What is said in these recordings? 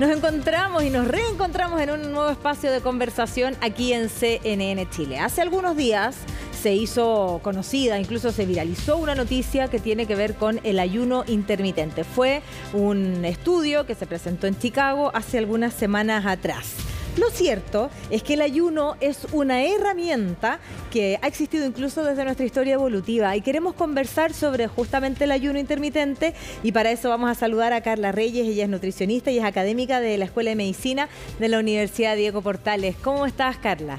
Nos encontramos y nos reencontramos en un nuevo espacio de conversación aquí en CNN Chile. Hace algunos días se hizo conocida, incluso se viralizó una noticia que tiene que ver con el ayuno intermitente. Fue un estudio que se presentó en Chicago hace algunas semanas atrás. Lo cierto es que el ayuno es una herramienta que ha existido incluso desde nuestra historia evolutiva y queremos conversar sobre justamente el ayuno intermitente y para eso vamos a saludar a Carla Reyes. Ella es nutricionista y es académica de la Escuela de Medicina de la Universidad Diego Portales. ¿Cómo estás, Carla?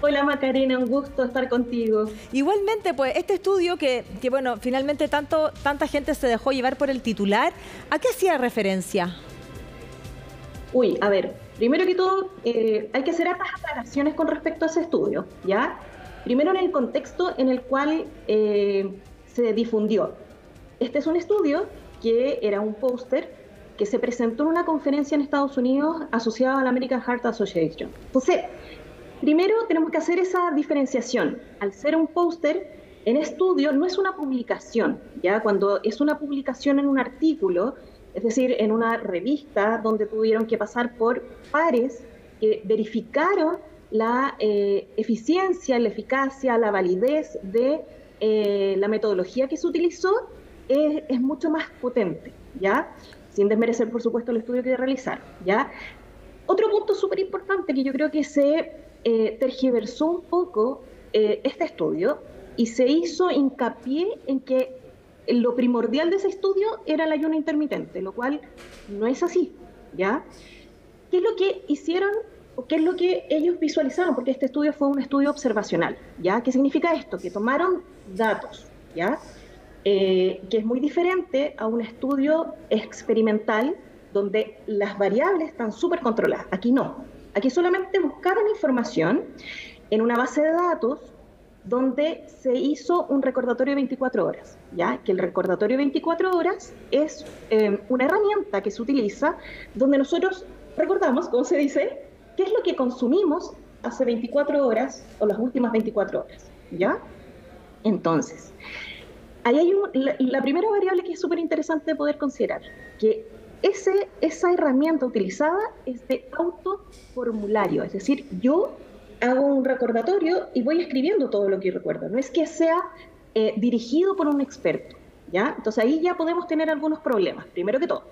Hola Macarena, un gusto estar contigo. Igualmente, pues este estudio que bueno, finalmente tanta gente se dejó llevar por el titular, ¿a qué hacía referencia? A ver, primero que todo, hay que hacer otras aclaraciones con respecto a ese estudio, ¿ya? Primero en el contexto en el cual se difundió. Este es un estudio que era un póster que se presentó en una conferencia en Estados Unidos asociada a la American Heart Association. Entonces, primero tenemos que hacer esa diferenciación. Al ser un póster, en estudio no es una publicación, ¿ya? Cuando es una publicación en un artículo, es decir, en una revista donde tuvieron que pasar por pares que verificaron la eficiencia, la eficacia, la validez de la metodología que se utilizó, es mucho más potente, ¿ya? Sin desmerecer, por supuesto, el estudio que realizaron, ¿ya? Otro punto súper importante que yo creo que se tergiversó un poco este estudio y se hizo hincapié en que lo primordial de ese estudio era el ayuno intermitente, lo cual no es así, ¿ya? ¿Qué es lo que hicieron o qué es lo que ellos visualizaron? Porque este estudio fue un estudio observacional, ¿ya? ¿Qué significa esto? Que tomaron datos, ¿ya? Que es muy diferente a un estudio experimental donde las variables están súper controladas. Aquí no. Aquí solamente buscaron información en una base de datos donde se hizo un recordatorio de 24 horas, ¿ya? Que el recordatorio de 24 horas es una herramienta que se utiliza donde nosotros recordamos, como se dice, qué es lo que consumimos hace 24 horas o las últimas 24 horas, ¿ya? Entonces, ahí hay la primera variable que es súper interesante de poder considerar, que esa herramienta utilizada es de autoformulario, es decir, yo hago un recordatorio y voy escribiendo todo lo que recuerdo. No es que sea dirigido por un experto, ¿ya? Entonces ahí ya podemos tener algunos problemas, primero que todo.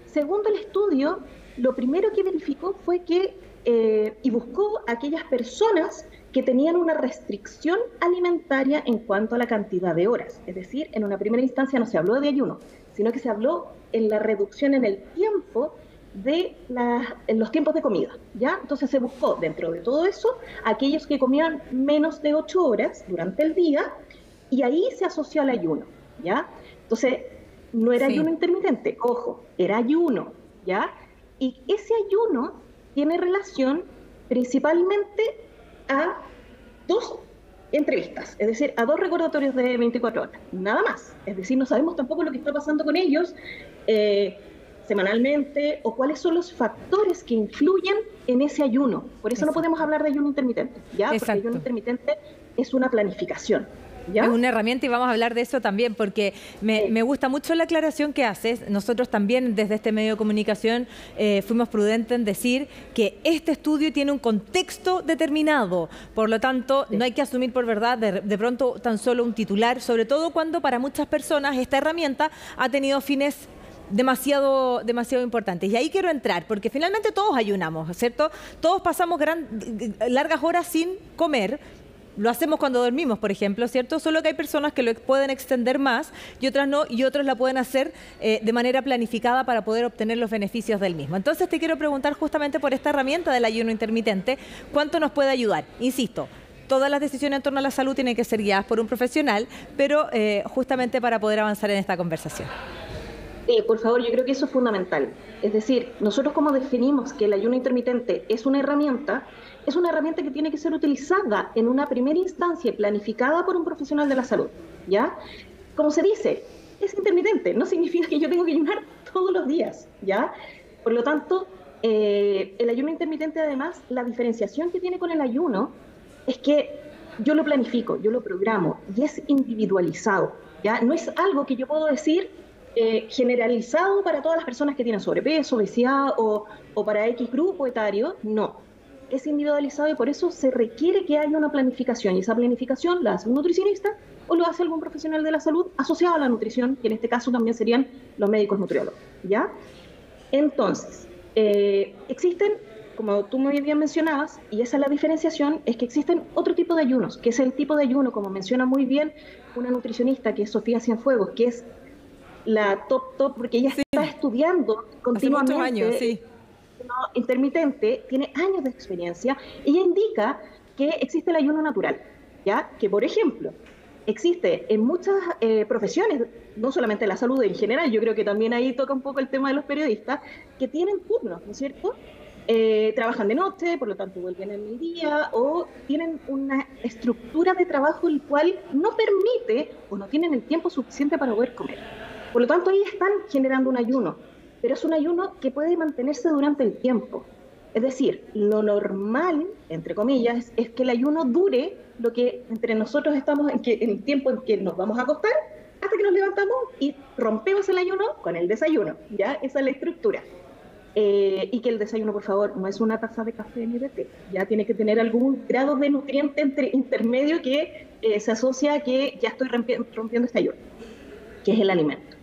Segundo, el estudio, lo primero que verificó fue que, y buscó a aquellas personas que tenían una restricción alimentaria en cuanto a la cantidad de horas. Es decir, en una primera instancia no se habló de ayuno, sino que se habló en la reducción en el tiempo de en los tiempos de comida, ¿ya? Entonces se buscó dentro de todo eso aquellos que comían menos de 8 horas durante el día y ahí se asoció al ayuno, ¿ya? Entonces no era ayuno intermitente, ojo, era ayuno, ¿ya? Y ese ayuno tiene relación principalmente a 2 entrevistas, es decir, a 2 recordatorios de 24 horas, nada más. Es decir, no sabemos tampoco lo que está pasando con ellos semanalmente o cuáles son los factores que influyen en ese ayuno. Por eso no podemos hablar de ayuno intermitente, ¿ya? Porque el ayuno intermitente es una planificación, ¿ya? Es una herramienta y vamos a hablar de eso también porque me gusta mucho la aclaración que haces. Nosotros también desde este medio de comunicación fuimos prudentes en decir que este estudio tiene un contexto determinado, por lo tanto no hay que asumir por verdad de pronto tan solo un titular, sobre todo cuando para muchas personas esta herramienta ha tenido fines demasiado importantes. Y ahí quiero entrar, porque finalmente todos ayunamos, ¿cierto? Todos pasamos largas horas sin comer. Lo hacemos cuando dormimos, por ejemplo, ¿cierto? Solo que hay personas que lo pueden extender más y otras no, y otros la pueden hacer de manera planificada para poder obtener los beneficios del mismo. Entonces te quiero preguntar justamente por esta herramienta del ayuno intermitente, ¿cuánto nos puede ayudar? Insisto, todas las decisiones en torno a la salud tienen que ser guiadas por un profesional, pero justamente para poder avanzar en esta conversación. Sí, por favor, yo creo que eso es fundamental. Es decir, nosotros como definimos que el ayuno intermitente es una herramienta que tiene que ser utilizada en una primera instancia y planificada por un profesional de la salud, ¿ya? Como se dice, es intermitente, no significa que yo tengo que ayunar todos los días, ¿ya? Por lo tanto, el ayuno intermitente, además, la diferenciación que tiene con el ayuno es que yo lo planifico, yo lo programo y es individualizado, ¿ya? No es algo que yo puedo decir generalizado para todas las personas que tienen sobrepeso, obesidad o para X grupo etario, no. Es individualizado y por eso se requiere que haya una planificación y esa planificación la hace un nutricionista o lo hace algún profesional de la salud asociado a la nutrición, que en este caso también serían los médicos nutriólogos, ¿ya? Entonces, existen, como tú muy bien mencionabas, y esa es la diferenciación, es que existen otro tipo de ayunos, que es el tipo de ayuno, como menciona muy bien una nutricionista, que es Sofía Cienfuegos, que es la top, porque ella está estudiando continuamente. Hace muchos años, sí. Intermitente, tiene años de experiencia, ella indica que existe el ayuno natural, ¿ya? Que, por ejemplo, existe en muchas profesiones, no solamente la salud en general, yo creo que también ahí toca un poco el tema de los periodistas, que tienen turnos, ¿no es cierto? Trabajan de noche, por lo tanto vuelven en el día, o tienen una estructura de trabajo el cual no permite o no tienen el tiempo suficiente para poder comer. Por lo tanto, ahí están generando un ayuno, pero es un ayuno que puede mantenerse durante el tiempo. Es decir, lo normal, entre comillas, es que el ayuno dure lo que entre nosotros estamos en el tiempo en que nos vamos a acostar, hasta que nos levantamos y rompemos el ayuno con el desayuno, ¿ya? Esa es la estructura. Y que el desayuno, por favor, no es una taza de café ni de té, ya tiene que tener algún grado de nutriente intermedio que se asocia a que ya estoy rompiendo este ayuno, que es el alimento.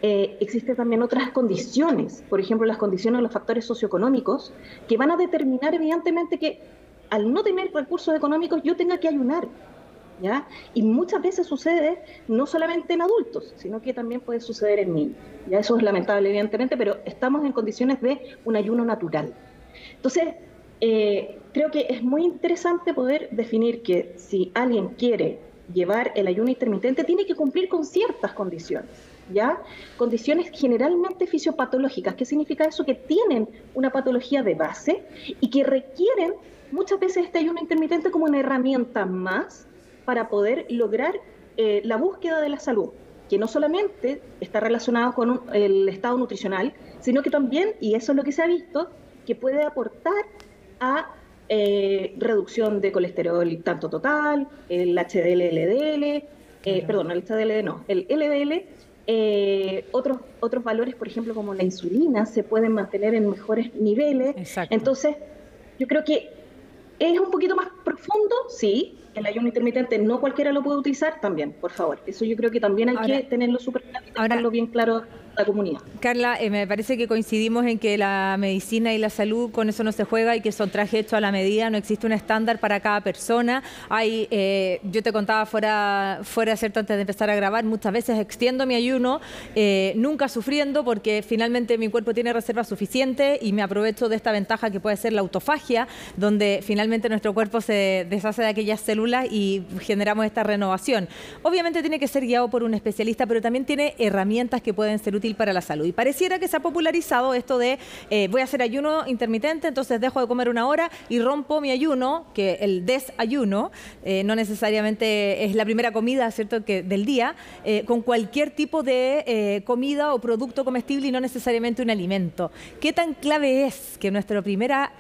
Existen también otras condiciones, por ejemplo, las condiciones o los factores socioeconómicos, que van a determinar evidentemente que al no tener recursos económicos yo tenga que ayunar, ¿ya? Y muchas veces sucede no solamente en adultos, sino que también puede suceder en niños. Ya eso es lamentable, evidentemente, pero estamos en condiciones de un ayuno natural. Entonces, creo que es muy interesante poder definir que si alguien quiere llevar el ayuno intermitente, tiene que cumplir con ciertas condiciones, ¿ya? Condiciones generalmente fisiopatológicas. ¿Qué significa eso? Que tienen una patología de base y que requieren muchas veces este ayuno intermitente como una herramienta más para poder lograr la búsqueda de la salud, que no solamente está relacionado con el estado nutricional, sino que también, y eso es lo que se ha visto, que puede aportar a reducción de colesterol tanto total, el HDL, LDL, perdón, el HDL no, el LDL, otros valores, por ejemplo, como la insulina, se pueden mantener en mejores niveles. Exacto. Entonces, yo creo que es un poquito más profundo, sí. El ayuno intermitente no cualquiera lo puede utilizar también, por favor. Eso yo creo que también hay que tenerlo súper claro y dejarlo bien claro a la comunidad. Carla, me parece que coincidimos en que la medicina y la salud con eso no se juega y que son trajes hechos a la medida, no existe un estándar para cada persona. Yo te contaba fuera cierto, antes de empezar a grabar, muchas veces extiendo mi ayuno, nunca sufriendo porque finalmente mi cuerpo tiene reservas suficientes y me aprovecho de esta ventaja que puede ser la autofagia, donde finalmente nuestro cuerpo se deshace de aquellas células y generamos esta renovación. Obviamente tiene que ser guiado por un especialista, pero también tiene herramientas que pueden ser útiles para la salud. Y pareciera que se ha popularizado esto de voy a hacer ayuno intermitente, entonces dejo de comer una hora y rompo mi ayuno, que el desayuno no necesariamente es la primera comida, ¿cierto?, del día, con cualquier tipo de comida o producto comestible y no necesariamente un alimento. ¿Qué tan clave es que nuestra primera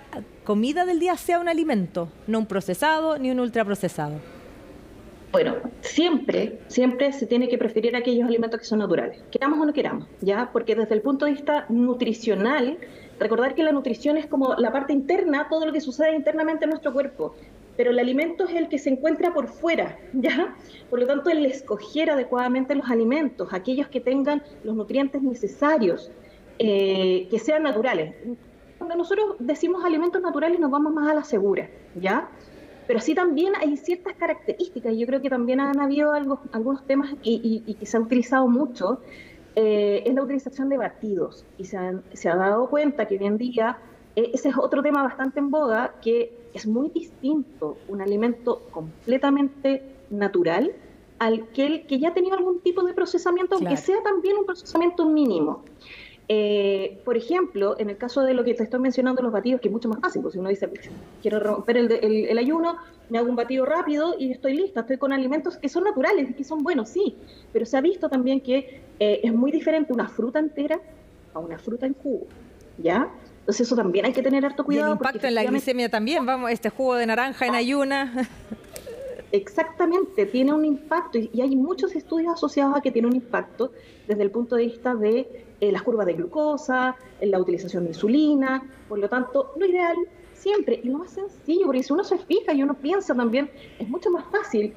comida del día sea un alimento, no un procesado ni un ultraprocesado? Bueno, siempre se tiene que preferir aquellos alimentos que son naturales, queramos o no queramos, ¿ya? Porque desde el punto de vista nutricional, recordar que la nutrición es como la parte interna, todo lo que sucede internamente en nuestro cuerpo, pero el alimento es el que se encuentra por fuera, ¿ya? Por lo tanto, el escoger adecuadamente los alimentos, aquellos que tengan los nutrientes necesarios, que sean naturales. Cuando nosotros decimos alimentos naturales nos vamos más a la segura, ¿ya? Pero sí también hay ciertas características, y yo creo que también han habido algunos temas y que se ha utilizado mucho, es la utilización de batidos. Y se ha dado cuenta que hoy en día, ese es otro tema bastante en boga, que es muy distinto un alimento completamente natural al que ya ha tenido algún tipo de procesamiento, aunque sea también un procesamiento mínimo. Por ejemplo, en el caso de lo que te estoy mencionando, los batidos, que es mucho más básico. Si uno dice, quiero romper el ayuno, me hago un batido rápido y estoy lista, estoy con alimentos que son naturales y que son buenos, sí, pero se ha visto también que es muy diferente una fruta entera a una fruta en jugo, ¿ya? Entonces eso también hay que tener harto cuidado. Y el impacto en la glicemia también, vamos, este jugo de naranja en ayuna. exactamente, tiene un impacto y hay muchos estudios asociados a que tiene un impacto desde el punto de vista de las curvas de glucosa, la utilización de insulina. Por lo tanto, lo ideal siempre, y lo más sencillo, porque si uno se fija y uno piensa también, es mucho más fácil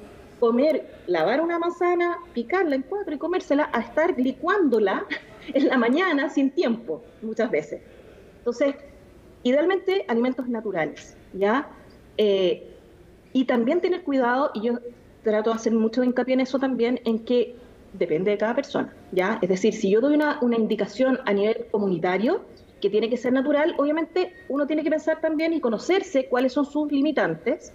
lavar una manzana, picarla en cuatro y comérsela, a estar licuándola en la mañana sin tiempo, muchas veces. Entonces, idealmente alimentos naturales, ¿ya? Y también tener cuidado, y yo trato de hacer mucho hincapié en eso también, en que depende de cada persona, ¿ya? Es decir, si yo doy una indicación a nivel comunitario, que tiene que ser natural, obviamente uno tiene que pensar también y conocerse cuáles son sus limitantes.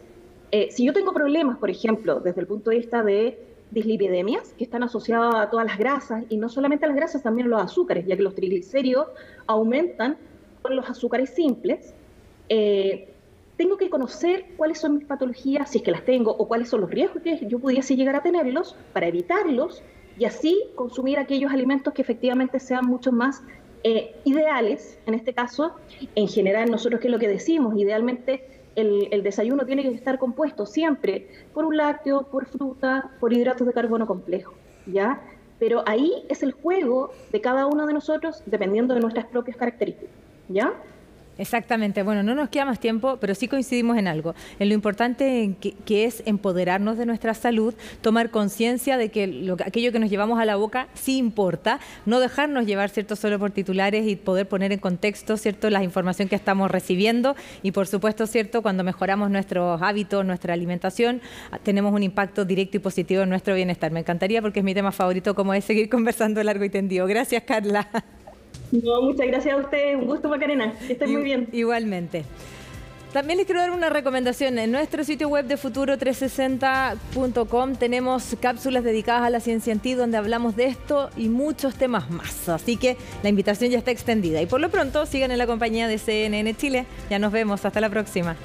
Si yo tengo problemas, por ejemplo, desde el punto de vista de dislipidemias, que están asociadas a todas las grasas, y no solamente a las grasas, también a los azúcares, ya que los triglicéridos aumentan con los azúcares simples, tengo que conocer cuáles son mis patologías, si es que las tengo, o cuáles son los riesgos que yo pudiese llegar a tenerlos, para evitarlos, y así consumir aquellos alimentos que efectivamente sean mucho más ideales. En este caso, en general, nosotros, ¿qué es lo que decimos? Idealmente, el desayuno tiene que estar compuesto siempre por un lácteo, por fruta, por hidratos de carbono complejo, ¿ya? Pero ahí es el juego de cada uno de nosotros, dependiendo de nuestras propias características, ¿ya? Exactamente. Bueno, no nos queda más tiempo, pero sí coincidimos en algo, en lo importante que es empoderarnos de nuestra salud, tomar conciencia de que aquello que nos llevamos a la boca sí importa, no dejarnos llevar, ¿cierto?, solo por titulares y poder poner en contexto, ¿cierto?, la información que estamos recibiendo y, por supuesto, ¿cierto?, cuando mejoramos nuestros hábitos, nuestra alimentación, tenemos un impacto directo y positivo en nuestro bienestar. Me encantaría, porque es mi tema favorito, como es seguir conversando largo y tendido. Gracias, Carla. No, muchas gracias a ustedes. Un gusto, Macarena. Que estén muy bien. Igualmente. También les quiero dar una recomendación. En nuestro sitio web de futuro360.com tenemos cápsulas dedicadas a la ciencia en ti, donde hablamos de esto y muchos temas más. Así que la invitación ya está extendida. Y por lo pronto, sigan en la compañía de CNN Chile. Ya nos vemos. Hasta la próxima.